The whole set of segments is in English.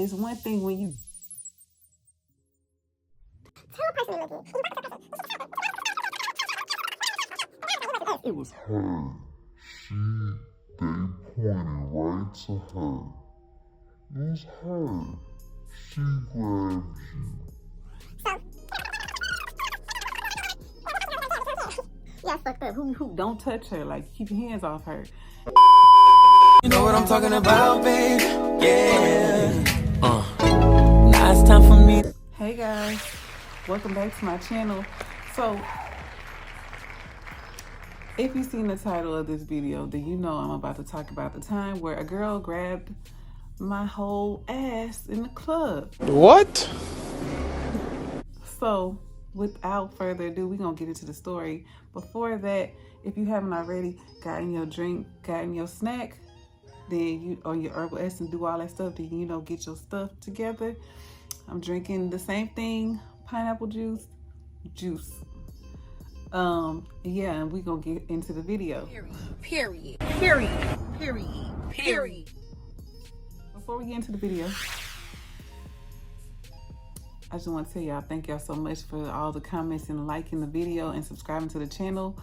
it's one thing when you it was her. They pointed right to her. It was her. She grabbed you. yeah, fucked up. Who don't touch her, like keep your hands off her. You know what I'm talking about, babe? Yeah. Now it's time for me. Hey guys, welcome back to my channel. So if you've seen the title of this video, then you know I'm about to talk about the time where a girl grabbed my whole ass in the club. What? So without further ado, we're gonna get into the story. Before that, if you haven't already gotten your drink, gotten your snack, then you, or your herbal essence, do all that stuff, then you know, get your stuff together. I'm drinking the same thing, pineapple juice. Yeah, and we're gonna get into the video. Period. Before we get into the video, I just want to tell y'all, thank y'all so much for all the comments and liking the video and subscribing to the channel.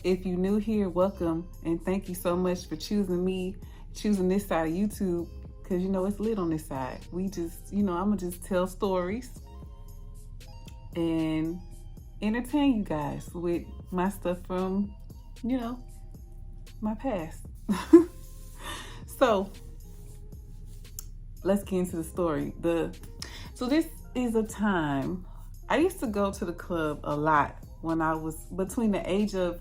If you're new here, welcome, and thank you so much for choosing me, choosing this side of YouTube, because you know it's lit on this side. We just, you know, I'm gonna just tell stories and entertain you guys with my stuff from, you know, my past. So let's get into the story. So this is a time I used to go to the club a lot when I was between the age of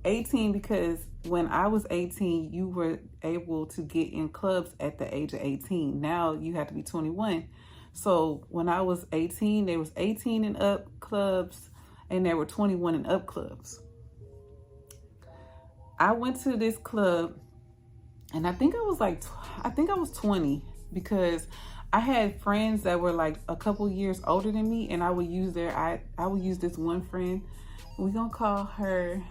18, because when I was 18, you were able to get in clubs at the age of 18. Now you have to be 21. So when I was 18, there was 18 and up clubs, and there were 21 and up clubs. I went to this club, and I think I was 20, because I had friends that were like a couple years older than me, and I would use I would use this one friend. We're gonna call her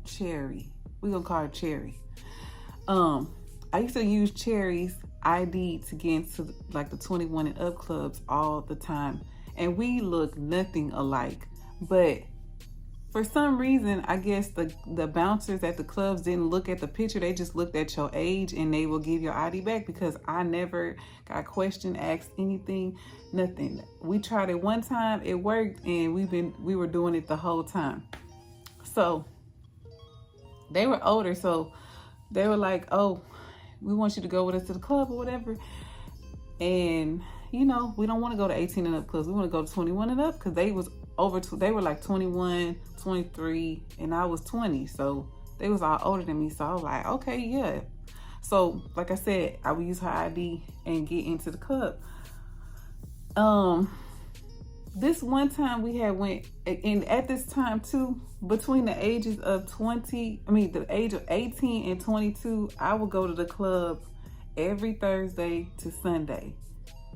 Cherry. We're gonna call her Cherry. I used to use Cherry's ID to get into like the 21 and up clubs all the time, and we look nothing alike. But for some reason, I guess the bouncers at the clubs didn't look at the picture. They just looked at your age, and they will give your ID back, because I never got questioned, asked anything, nothing. We tried it one time, it worked, and we were doing it the whole time. So they were older, so they were like, "Oh, we want you to go with us to the club or whatever." And you know, we don't want to go to 18 and up clubs. We want to go to 21 and up, because they were like 21, 23, and I was 20. So they was all older than me. So I was like, okay, yeah. So like I said, I would use her ID and get into the club. This one time we had went, and at this time too, between the ages of the age of 18 and 22, I would go to the club every Thursday to Sunday.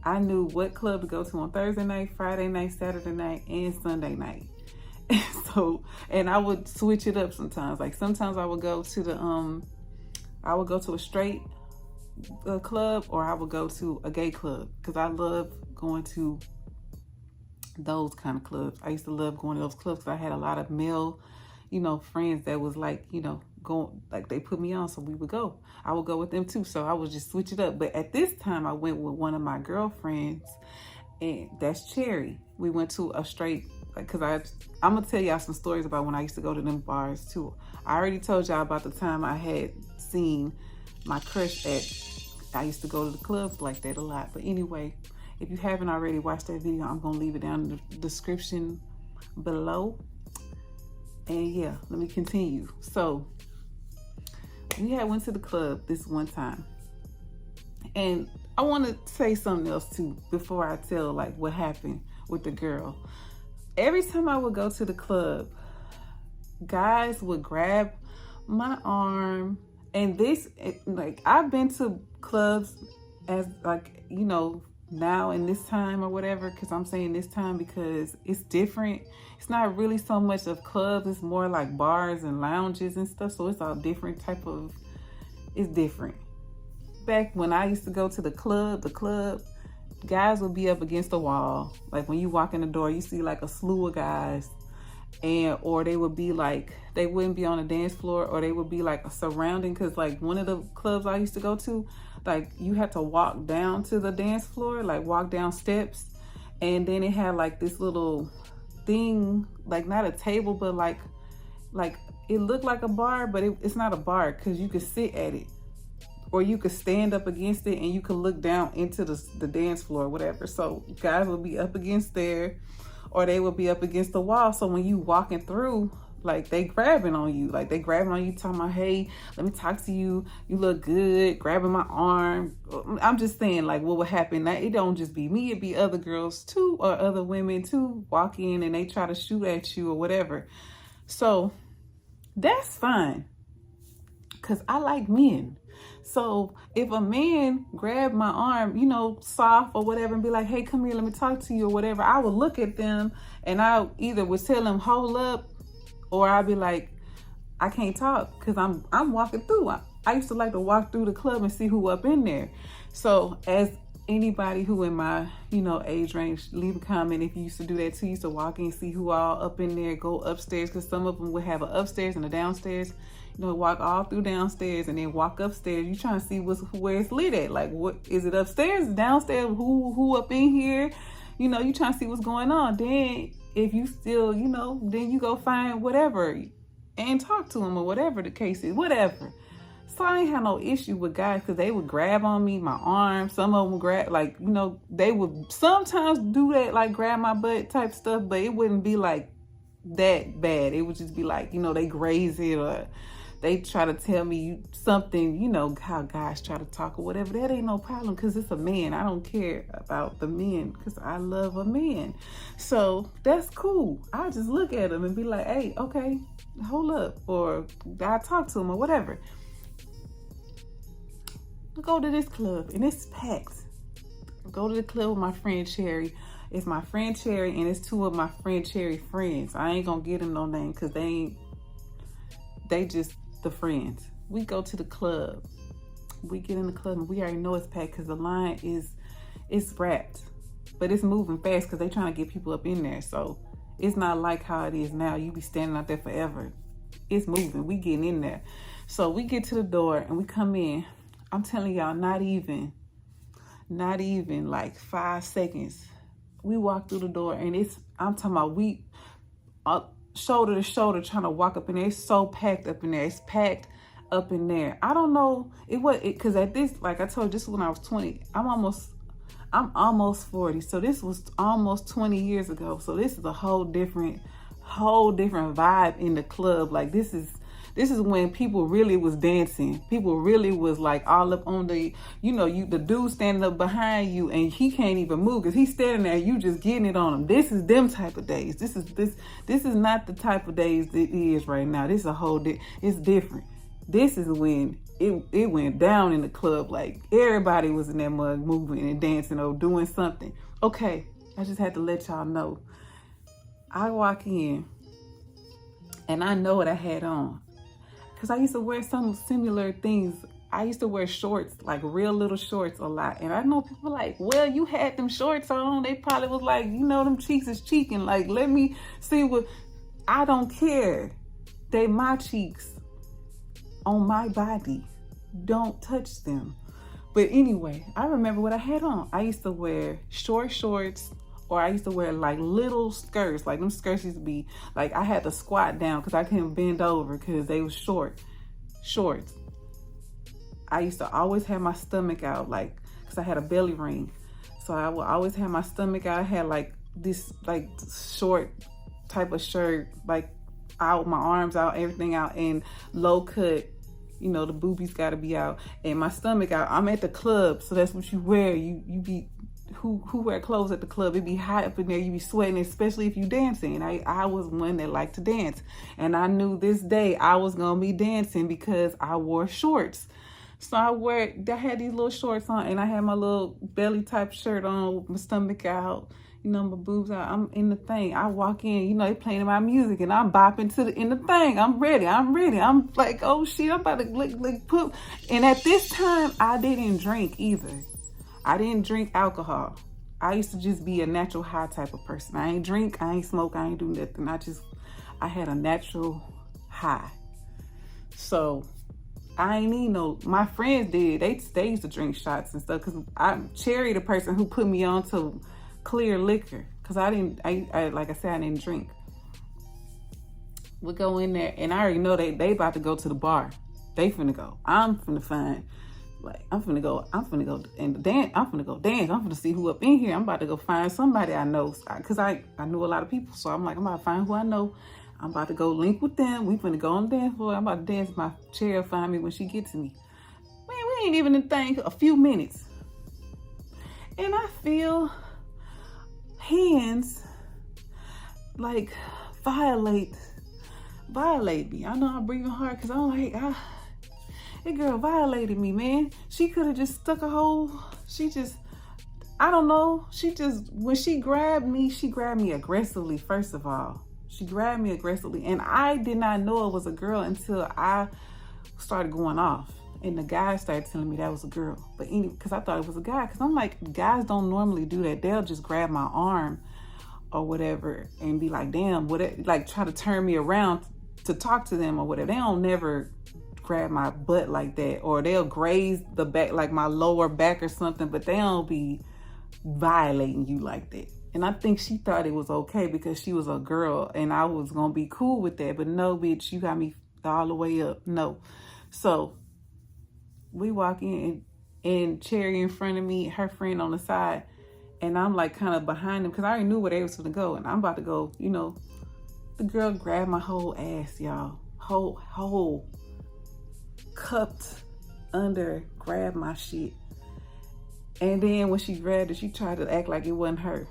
I knew what club to go to on Thursday night, Friday night, Saturday night, and Sunday night. And I would switch it up sometimes. Like sometimes I would go to a straight club, or I would go to a gay club, because I love going to those kind of clubs. I used to love going to those clubs because I had a lot of male, you know, friends that was like, you know, going, like they put me on, so we would go. I would go with them too, so I would just switch it up. But at this time, I went with one of my girlfriends, and that's Cherry. We went to a straight, because I'm gonna tell y'all some stories about when I used to go to them bars too. I already told y'all about the time I had seen my crush I used to go to the clubs like that a lot. But anyway, if you haven't already watched that video, I'm gonna leave it down in the description below. And yeah, let me continue. So we had went to the club this one time, and I want to say something else too before I tell like what happened with the girl. Every time I would go to the club, guys would grab my arm, and like I've been to clubs as like, you know, now in this time or whatever, because I'm saying this time because it's different. It's not really so much of clubs, it's more like bars and lounges and stuff. So it's all different type of It's different. Back when I used to go to the club, guys would be up against the wall. Like when you walk in the door, you see like a slew of guys, and or they would be like, they wouldn't be on the dance floor, or they would be like a surrounding. Because like one of the clubs I used to go to, like you had to walk down to the dance floor, like walk down steps, and then it had like this little thing, like not a table, but like it looked like a bar, but it's not a bar because you could sit at it, or you could stand up against it and you could look down into the dance floor or whatever. So guys would be up against there, or they would be up against the wall. So when you walking through, like they grabbing on you, talking about, hey, let me talk to you, you look good, grabbing my arm. I'm just saying, like, what would happen? Now, it don't just be me, it be other girls too, or other women too, walk in and they try to shoot at you or whatever. So that's fine, because I like men. So if a man grabbed my arm, soft or whatever, and be like, hey, come here, let me talk to you or whatever, I would look at them and I either would tell them, hold up, or I'd be like, I can't talk because I'm walking through. I used to like to walk through the club and see who up in there. So as anybody who in my, age range, leave a comment if you used to do that too. You used to walk in and see who all up in there, go upstairs, because some of them would have an upstairs and a downstairs. Walk all through downstairs and then walk upstairs. You trying to see where it's lit at. Like, what is it upstairs, downstairs? Who up in here? You trying to see what's going on. Then if you still, then you go find whatever and talk to them or whatever the case is, whatever. So I ain't had no issue with guys because they would grab on me, my arm. Some of them would grab, like, they would sometimes do that, like grab my butt type stuff, but it wouldn't be like that bad. It would just be like, they graze it, or they try to tell me something, how guys try to talk or whatever. That ain't no problem because it's a man. I don't care about the men because I love a man. So that's cool. I just look at them and be like, hey, okay, hold up. Or I talk to them or whatever. I go to this club and it's packed. I go to the club with my friend Cherry. It's my friend Cherry and it's two of my friend Cherry friends. I ain't gonna give them no name because they just the friends. We go to the club. We get in the club and we already know it's packed because the line it's wrapped, but it's moving fast because they trying to get people up in there. So it's not like how it is now. You be standing out there forever. It's moving. We getting in there. So we get to the door and we come in. I'm telling y'all, not even like 5 seconds. We walk through the door and I'm talking about we shoulder to shoulder trying to walk up in there. It's so packed up in there. It's packed up in there. I don't know. Because at this, like I told you, this is when I was 20. I'm almost 40. So this was almost 20 years ago. So this is a whole different vibe in the club. Like this is when people really was dancing. People really was like all up on the dude standing up behind you and he can't even move because he's standing there. You just getting it on him. This is them type of days. This is not the type of days that it is right now. This is it's different. This is when it went down in the club. Like everybody was in that mug moving and dancing or doing something. Okay, I just had to let y'all know. I walk in and I know what I had on. Because I used to wear some similar things. I used to wear shorts, like real little shorts a lot. And I know people like, well, you had them shorts on. They probably was like, them cheeks is cheeking. Like, let me see what, I don't care. They my cheeks on my body. Don't touch them. But anyway, I remember what I had on. I used to wear shorts, or I used to wear like little skirts. Like them skirts used to be like I had to squat down because I couldn't bend over because they was shorts. I used to always have my stomach out, like because I had a belly ring. So I would always have my stomach out. I had like this like short type of shirt, like out, my arms out, everything out, and low cut. The boobies gotta be out and my stomach out. I'm at the club, so that's what you wear. You be who wear clothes at the club. It be hot up in there. You be sweating, especially if you dancing. I was one that liked to dance, and I knew this day I was gonna be dancing because I wore shorts. So I had these little shorts on, and I had my little belly type shirt on with my stomach out. you know, my boobs out. I'm in the thing. I walk in, you know, they playing my music and I'm bopping in the thing. I'm ready. I'm like, oh shit, I'm about to like put. And at this time, I didn't drink either. I didn't drink alcohol. I used to just be a natural high type of person. I ain't drink, I ain't smoke, I ain't do nothing. I had a natural high. So I ain't need no, my friends did. They used to drink shots and stuff because I'm Cherry, the person who put me on to clear liquor. Because I like I said, I didn't drink. We go in there and I already know they about to go to the bar. They finna go. I'm finna find, like, I'm finna go and dance. I'm finna go dance. I'm finna see who up in here. I'm about to go find somebody I know. Because I knew a lot of people. So I'm like, I'm about to find who I know. I'm about to go link with them. We finna go on the dance floor. I'm about to dance. My chair find me when she gets to me. Man, we ain't even in the thing a few minutes. And I feel hands like violate me. I know I'm breathing hard because I'm like, that girl violated me, man. She could have just stuck a hole. I don't know. When she grabbed me aggressively, first of all. She grabbed me aggressively. And I did not know it was a girl until I started going off. And the guy started telling me that was a girl. But anyway, because I thought it was a guy. Because I'm like, guys don't normally do that. They'll just grab my arm or whatever and be like, damn, like try to turn me around to talk to them or whatever. They don't never grab my butt like that. Or they'll graze the back, like my lower back or something. But they don't be violating you like that. And I think she thought it was okay because she was a girl and I was going to be cool with that. But no, bitch, you got me all the way up. No. So we walk in and Cherry in front of me, her friend on the side. And I'm like kind of behind them because I already knew where they was going to go. And I'm about to go, you know, the girl grabbed my whole ass, y'all. Whole cupped under, grabbed my shit. And then when she grabbed it, she tried to act like it wasn't her.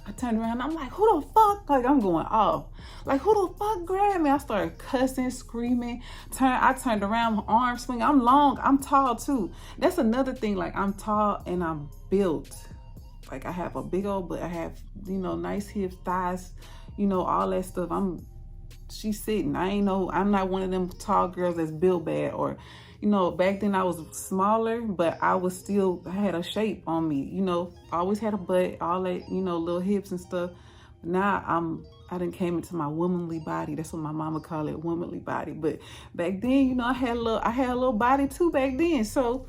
I turned around, I'm like, who the fuck? Like, I'm going off. Like, who the fuck grabbed me? I started cussing, screaming. I turned around, my arm swinging. I'm long, I'm tall too. That's another thing, like, I'm tall and I'm built. Like, I have a big old butt. I have, you know, nice hips, thighs, you know, all that stuff. She's sitting. I'm not one of them tall girls that's built bad or, you know, back then I was smaller, but I had a shape on me, you know, I always had a butt, all that, you know, little hips and stuff. Now I done came into my womanly body. That's what my mama called it, womanly body. But back then, you know, I had a little body too back then. So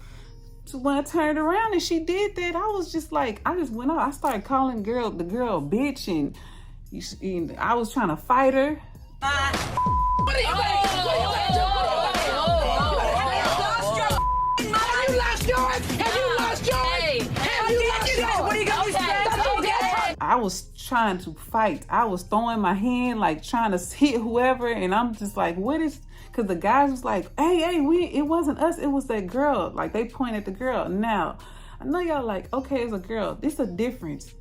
when I turned around and she did that, I was just like, I just went out. I started calling the girl a bitch and I was trying to fight her. What are you I was trying to fight. I was throwing my hand, like trying to hit whoever. And I'm just like, because the guys was like, hey, it wasn't us. It was that girl. Like they pointed at the girl. Now, I know y'all like, okay, it's a girl. There's a difference.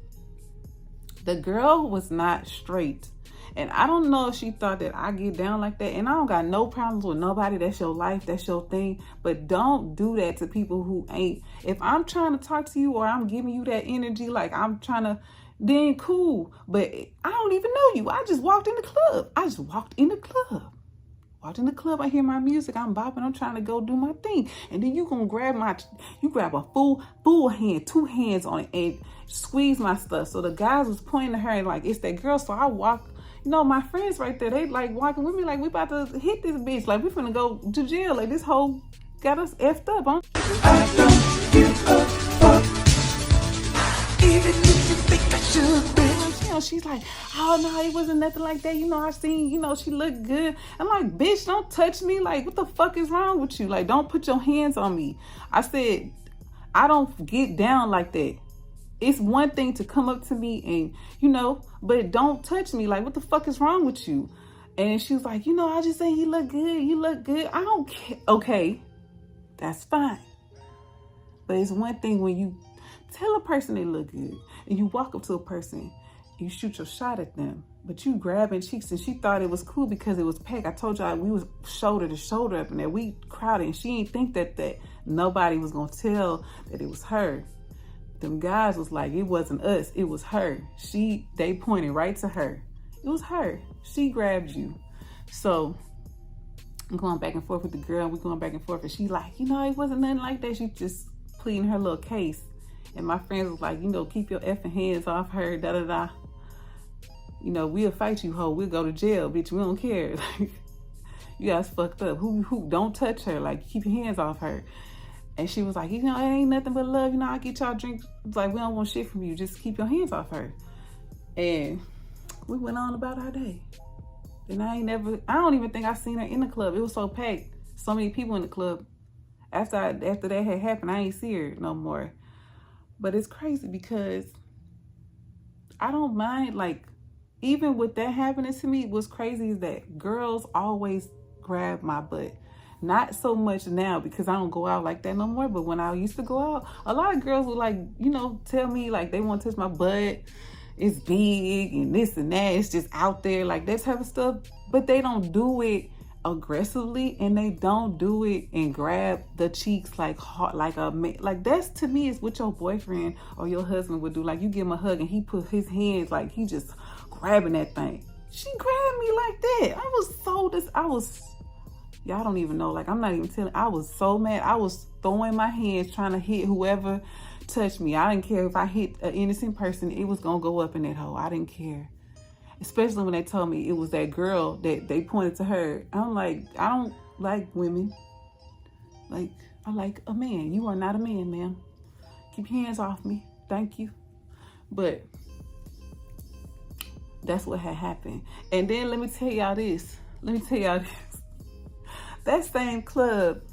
The girl was not straight. And I don't know if she thought that I get down like that. And I don't got no problems with nobody. That's your life. That's your thing. But don't do that to people who ain't. If I'm trying to talk to you or I'm giving you that energy, like I'm trying to, then cool. But I don't even know you. I just walked in the club. Walked in the club. I hear my music. I'm bopping. I'm trying to go do my thing. And then you grab a full hand, 2 hands on it and squeeze my stuff. So the guys was pointing to her and like, it's that girl. So I walked. You know, my friends right there, they like walking with me like we about to hit this bitch. Like we finna go to jail. Like this whole got us effed up. I don't give a fuck. Even if you think I should be. You know, she's like, oh no, it wasn't nothing like that. You know, I seen, you know, she looked good. I'm like, bitch, don't touch me. Like, what the fuck is wrong with you? Like, don't put your hands on me. I said, I don't get down like that. It's one thing to come up to me and, you know, but don't touch me. Like, what the fuck is wrong with you? And she was like, you know, I just say you look good. You look good. I don't care. Okay, that's fine. But it's one thing when you tell a person they look good and you walk up to a person, you shoot your shot at them, but you grabbing cheeks and she thought it was cool because it was packed. I told y'all we was shoulder to shoulder up in there. We crowded and she didn't think that nobody was going to tell that it was her. them guys was like, it wasn't us, it was her. They pointed right to her. It was her. She grabbed you. So I'm going back and forth with the girl. We're going back and forth. And she like, it wasn't nothing like that. She just pleading her little case. And my friends was like, keep your effing hands off her, da-da-da. We'll fight you, ho. We'll go to jail, bitch. We don't care. Like, you guys fucked up. Who don't touch her. Like, keep your hands off her. And she was like, it ain't nothing but love. I'll get y'all drinks. It's like, we don't want shit from you. Just keep your hands off her. And we went on about our day. And I don't even think I seen her in the club. It was so packed. So many people in the club. After that had happened, I ain't see her no more. But it's crazy because I don't mind, like, even with that happening to me, what's crazy is that girls always grab my butt. Not so much now because I don't go out like that no more. But when I used to go out, a lot of girls would like, tell me like they want to touch my butt. It's big and this and that. It's just out there, like that type of stuff. But they don't do it aggressively, and they don't do it and grab the cheeks like hard, like a man. Like that's, to me, is what your boyfriend or your husband would do. Like you give him a hug and he put his hands like he just grabbing that thing. She grabbed me like that. Y'all don't even know. Like, I'm not even telling. I was so mad. I was throwing my hands trying to hit whoever touched me. I didn't care if I hit an innocent person. It was going to go up in that hole. I didn't care. Especially when they told me it was that girl that they pointed to her. I'm like, I don't like women. Like, I like a man. You are not a man, ma'am. Keep your hands off me. Thank you. But that's what had happened. And then let me tell y'all this. That same club,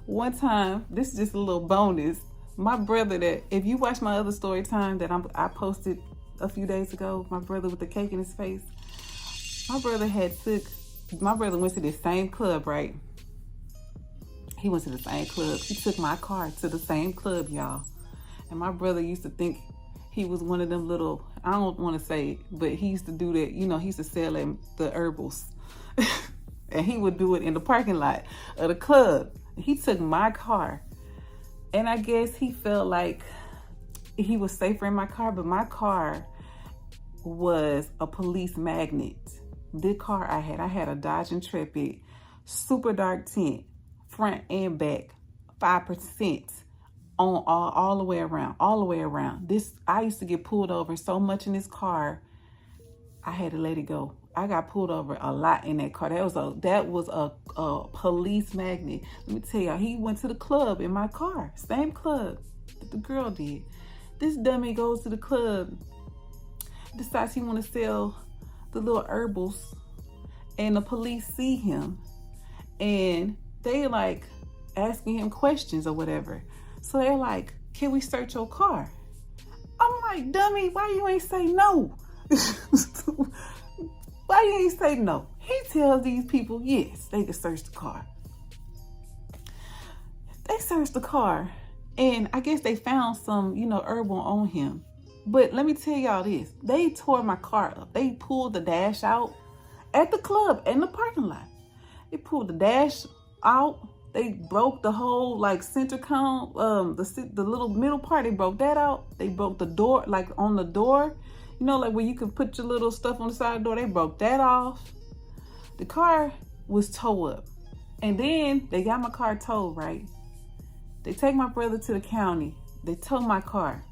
one time, this is just a little bonus. My brother, that if you watch my other story time that I posted a few days ago, my brother with the cake in his face, my brother went to this same club, right? He went to the same club. He took my car to the same club, y'all. And my brother used to think he was one of them little, I don't want to say it, but he used to do that, he used to sell at the herbals. And he would do it in the parking lot of the club. He took my car. And I guess he felt like he was safer in my car, but my car was a police magnet. The car I had a Dodge Intrepid, super dark tint, front and back, 5% on all the way around. I used to get pulled over so much in this car, I had to let it go. I got pulled over a lot in that car. That was a police magnet. Let me tell y'all, he went to the club in my car, same club that the girl did. This dummy goes to the club, decides he want to sell the little herbals, and the police see him, and they like asking him questions or whatever. So they're like, "Can we search your car?" I'm like, "Dummy, why you ain't say no?" Why you ain't say no? He tells these people, yes, they can search the car. They searched the car, and I guess they found some, herbal on him. But let me tell y'all this. They tore my car up. They pulled the dash out at the club, in the parking lot. They pulled the dash out. They broke the whole, center cone, the little middle part. They broke that out. They broke the door, on the door. Where you can put your little stuff on the side of the door. They broke that off. The car was towed up. And then they got my car towed, right? They take my brother to the county. They tow my car.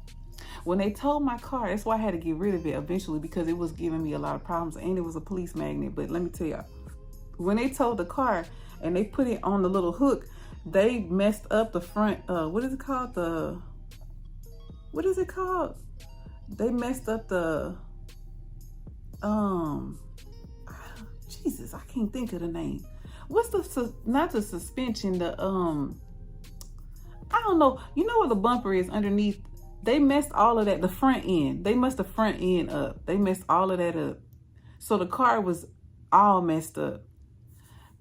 When they towed my car, that's why I had to get rid of it eventually, because it was giving me a lot of problems, and it was a police magnet. But let me tell y'all, when they towed the car and they put it on the little hook, they messed up the front, what is it called? They messed up the, Jesus, I can't think of the name. What's not the suspension, I don't know. You know where the bumper is underneath? They messed all of that, the front end. They messed the front end up. They messed all of that up. So the car was all messed up.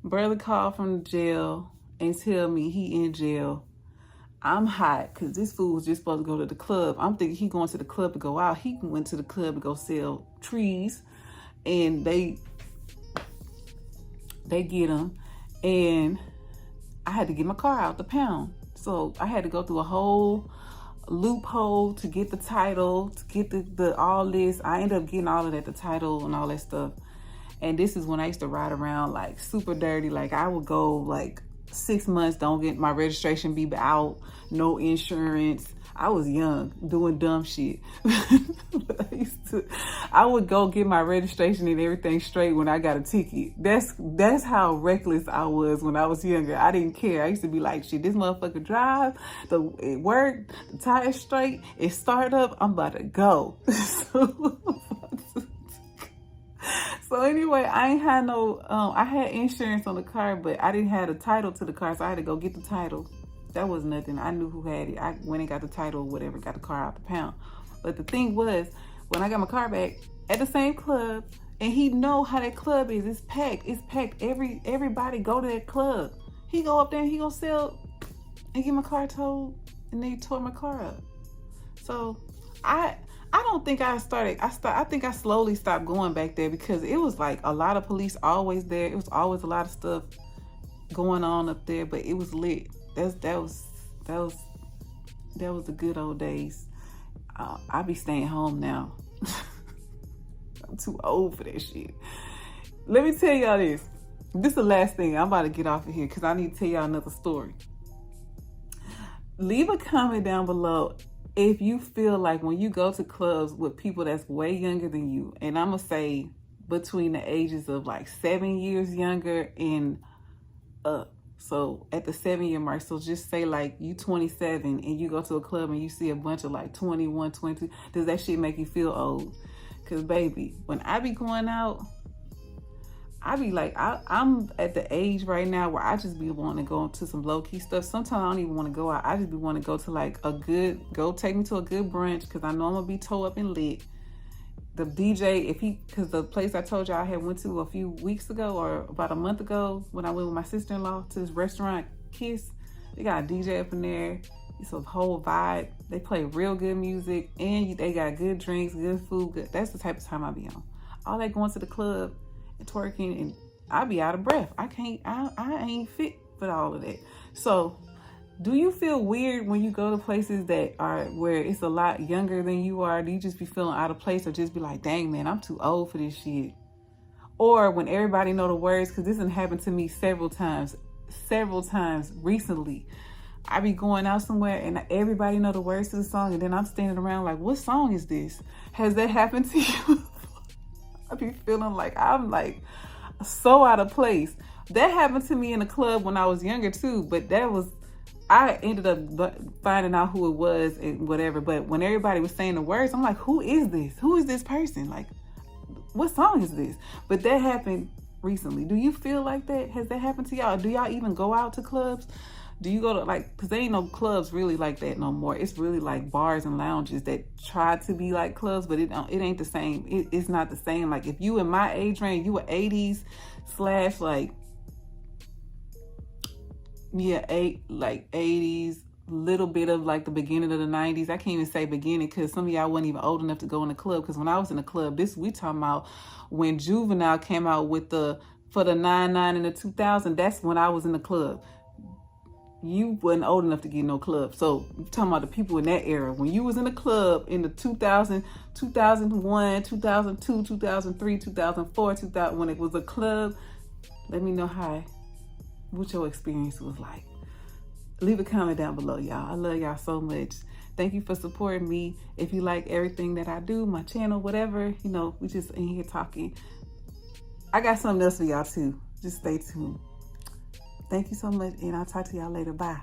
Brother called from the jail and tell me he in jail. I'm hot because this fool was just supposed to go to the club. I'm thinking he going to the club to go out. He went to the club to go sell trees, and they get him, and I had to get my car out the pound. So I had to go through a whole loophole to get the title, to get the all this. I ended up getting all of that, the title and all that stuff. And this is when I used to ride around like super dirty. Like I would go like 6 months, don't get my registration be out, no insurance. I was young, doing dumb shit. I would go get my registration and everything straight when I got a ticket. That's how reckless I was when I was younger. I didn't care. I used to be like, shit, this motherfucker drive, it worked, the tire's straight, it started up, I'm about to go. So anyway, I ain't had no, I had insurance on the car, but I didn't have the title to the car, so I had to go get the title. That was nothing. I knew who had it. I went and got the title or whatever, got the car out the pound. But the thing was, when I got my car back at the same club, and he know how that club is, it's packed. It's packed. Everybody go to that club. He go up there and he gonna sell and get my car towed, and they tore my car up. So I don't think I think I slowly stopped going back there because it was like a lot of police always there. It was always a lot of stuff going on up there, but it was lit. That was the good old days. I be staying home now. I'm too old for that shit. Let me tell y'all this. This is the last thing. I'm about to get off of here because I need to tell y'all another story. Leave a comment down below if you feel like when you go to clubs with people that's way younger than you, and I'm gonna say between the ages of like 7 years younger and up. So at the 7-year mark, so just say like you 27 and you go to a club and you see a bunch of like 21, 22, does that shit make you feel old? Cause baby, when I be going out, I be like, I'm at the age right now where I just be wanting to go to some low key stuff. Sometimes I don't even want to go out. I just be wanting to go to like take me to a good brunch. Cause I know I'm gonna be toe up and lit. The DJ, cause the place I told y'all I had went to a few weeks ago or about a month ago when I went with my sister-in-law to this restaurant, Kiss, they got a DJ up in there. It's a whole vibe. They play real good music and they got good drinks, good food. Good. That's the type of time I be on. All that going to the club and twerking, and I be out of breath. I ain't fit for all of that. So do you feel weird when you go to places that are where it's a lot younger than you are? Do you just be feeling out of place or just be like, dang man, I'm too old for this shit? Or when everybody know the words, because this has happened to me several times recently. I be going out somewhere and everybody know the words to the song, and then I'm standing around like, what song is this? Has that happened to you? I be feeling like I'm like so out of place. That happened to me in a club when I was younger too, but I ended up finding out who it was and whatever. But when everybody was saying the words, I'm like, who is this? Who is this person? Like, what song is this? But that happened recently. Do you feel like that? Has that happened to y'all? Do y'all even go out to clubs? Do you go to like, cause there ain't no clubs really like that no more. It's really like bars and lounges that try to be like clubs, but it ain't the same. It's not the same. Like if you in my age range, you were 80s / like, yeah, 80s, little bit of like the beginning of the 90s. I can't even say beginning because some of y'all wasn't even old enough to go in the club. Because when I was in the club, we talking about when Juvenile came out with for the 99 and the 2000. That's when I was in the club. You wasn't old enough to get no club. So I'm talking about the people in that era. When you was in the club in the 2000, 2001, 2002, 2003, 2004, 2000, when it was a club, let me know what your experience was like. Leave a comment down below, y'all. I love y'all so much. Thank you for supporting me. If you like everything that I do, my channel, whatever, we just in here talking. I got something else for y'all too. Just stay tuned. Thank you so much, and I'll talk to y'all later. Bye.